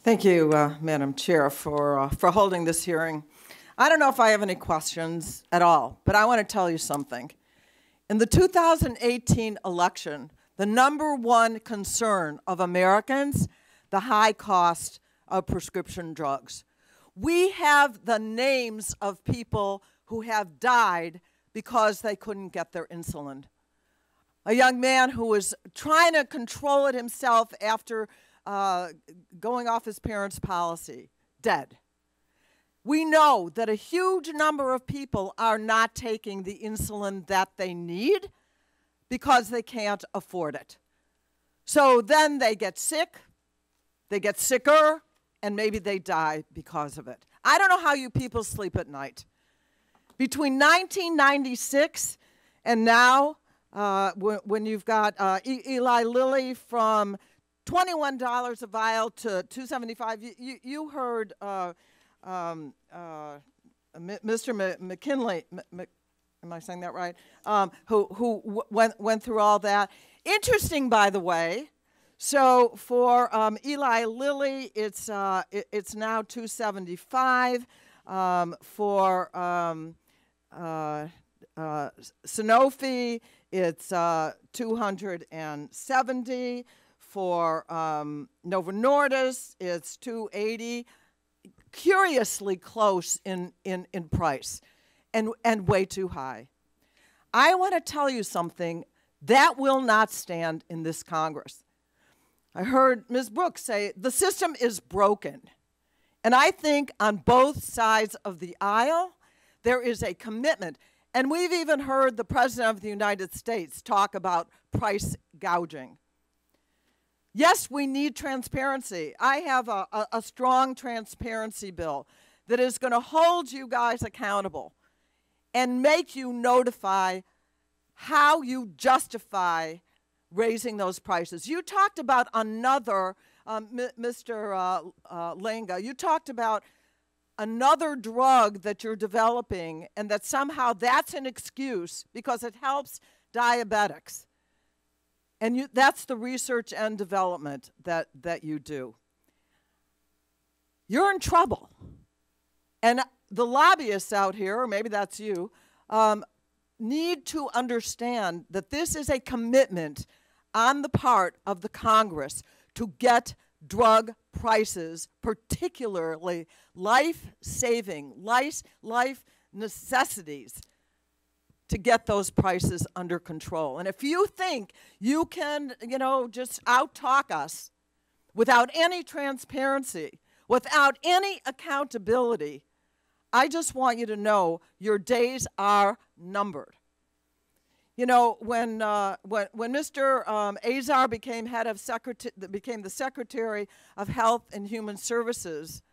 Thank you, Madam Chair, for holding this hearing. I don't know if I have any questions at all, but I want to tell you something. In the 2018 election, the #1 concern of Americans, the high cost of prescription drugs. We have the names of people who have died because they couldn't get their insulin. A young man who was trying to control it himself after going off his parents' policy, dead. We know that a huge number of people are not taking the insulin that they need because they can't afford it. So then they get sick, they get sicker, and maybe they die because of it. I don't know how you people sleep at night. Between 1996 and now, when you've got Eli Lilly from $21 a vial to $275, you heard Mr. McKinley, am I saying that right? Who went through all that. Interesting, by the way. So for Eli Lilly, it's now $275. For Sonofi, it's $270. For Novo Nordisk, it's $280. Curiously close in price, and way too high. I want to tell you something that will not stand in this Congress. I heard Ms. Brooks say the system is broken. And I think on both sides of the aisle, there is a commitment. And we've even heard the President of the United States talk about price gouging. Yes, we need transparency. I have a strong transparency bill that is going to hold you guys accountable and make you notify how you justify raising those prices. You talked about another, Mr. Lenga, you talked about another drug that you're developing and that somehow that's an excuse because it helps diabetics. And that's the research and development that you do. You're in trouble. And the lobbyists out here, or maybe that's you, need to understand that this is a commitment on the part of the Congress to get drug prices, particularly life-saving, life necessities, to get those prices under control. And if you think you can, just out-talk us without any transparency, without any accountability, I just want you to know your days are numbered. When Mr. Azar became became the Secretary of Health and Human Services,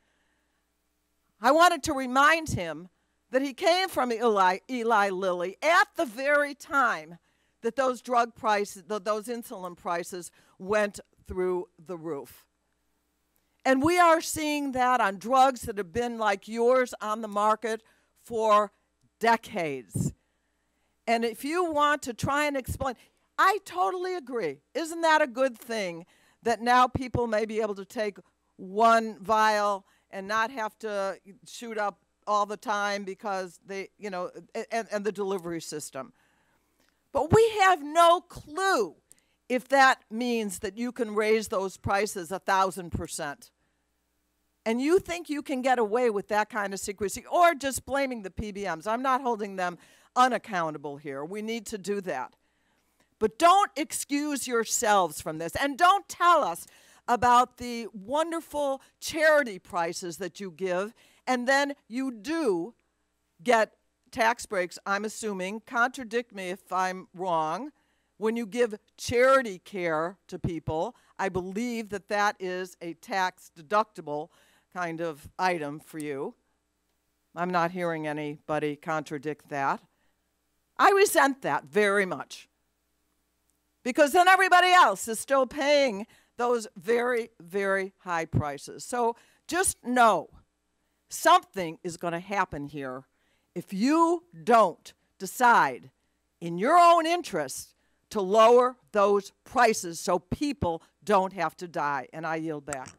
I wanted to remind him that he came from Eli Lilly at the very time that those drug prices, those insulin prices went through the roof. And we are seeing that on drugs that have been like yours on the market for decades. And if you want to try and explain, I totally agree. Isn't that a good thing that now people may be able to take one vial and not have to shoot up all the time because they, and the delivery system. But we have no clue if that means that you can raise those prices 1,000%. And you think you can get away with that kind of secrecy or just blaming the PBMs. I'm not holding them unaccountable here. We need to do that. But don't excuse yourselves from this. And don't tell us about the wonderful charity prices that you give, and then you do get tax breaks, I'm assuming. Contradict me if I'm wrong. When you give charity care to people, I believe that that is a tax-deductible kind of item for you. I'm not hearing anybody contradict that. I resent that very much, because then everybody else is still paying those very, very high prices. So just know something is going to happen here if you don't decide in your own interest to lower those prices so people don't have to die. And I yield back.